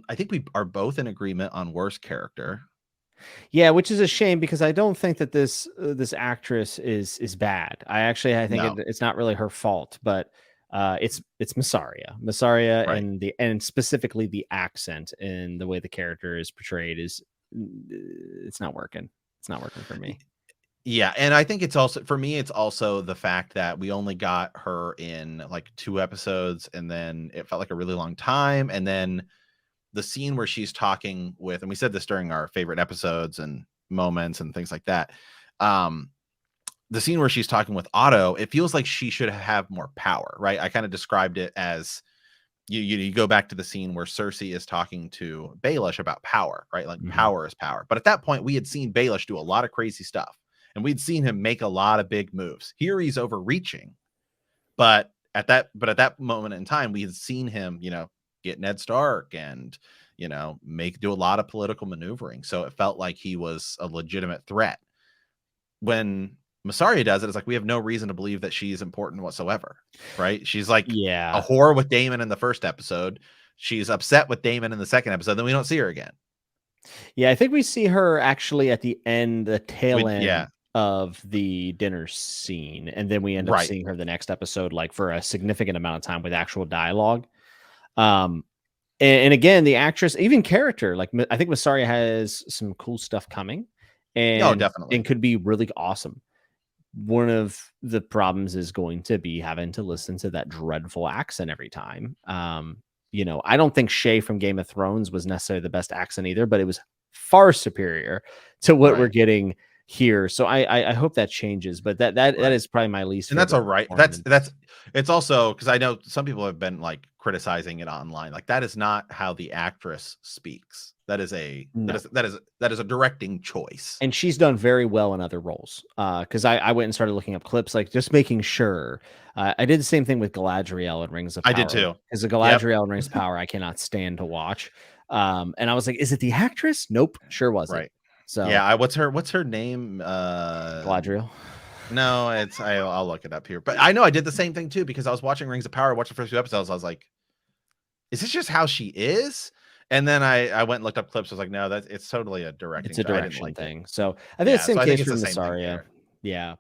I think we are both in agreement on worst character. Yeah, which is a shame because I don't think that this actress is bad. I think No, it's not really her fault, but it's Massaria, right. and specifically the accent and the way the character is portrayed is it's not working. It's not working for me. Yeah, and I think it's also for me, it's also the fact that we only got her in like 2 episodes, and then it felt like a really long time, and then the scene where she's talking with, and we said this during our favorite episodes and moments and things like that. Um, the scene where she's talking with Otto, it feels like she should have more power, right? I kind of described it as you go back to the scene where Cersei is talking to Baelish about power, right? Like Mhm. power is power. But at that point, we had seen Baelish do a lot of crazy stuff, and we'd seen him make a lot of big moves. Here he's overreaching, but at that moment in time, we had seen him, get Ned Stark and do a lot of political maneuvering. So it felt like he was a legitimate threat. When Massaria does it, it's like we have no reason to believe that she's important whatsoever, right? She's like a Yeah. whore with Daemon in the first episode. She's upset with Daemon in the second episode. Then we don't see her again. Yeah, I think we see her actually at the end, the tail Yeah, end of the dinner scene, and then we end up right. seeing her the next episode, like for a significant amount of time with actual dialogue. Um, and again, the actress, even character, like I think Massaria has some cool stuff coming, Oh, and definitely. could be really awesome. One of the problems is going to be having to listen to that dreadful accent every time. I don't think Shay from Game of Thrones was necessarily the best accent either, but it was far superior to what we're Right. getting here. So I hope that changes, but that Right. is probably my least And that's all favorite right. performance. It's also because I know some people have been like criticizing it online. Like that is not how the actress speaks. No. That is a directing choice. And she's done very well in other roles. Because I went and started looking up clips, like just making sure. I did the same thing with Galadriel in Rings of I did Power. too. Because the Yep. Galadriel in Rings of Power, I cannot stand to watch. And I was like, is it the actress? Nope, sure wasn't. Right. So Yeah. What's her name? Galadriel. No, I'll look it up here. But I know I did the same thing too because I was watching Rings of Power. I watched the first 2 episodes. I was like, is this just how she is? And then I went and looked up clips. I was like, no, it's totally a It's directing. a I didn't direction like it. thing. So I think it's Yeah. the So same I think case it's for the same thing Massaria. here. Yeah.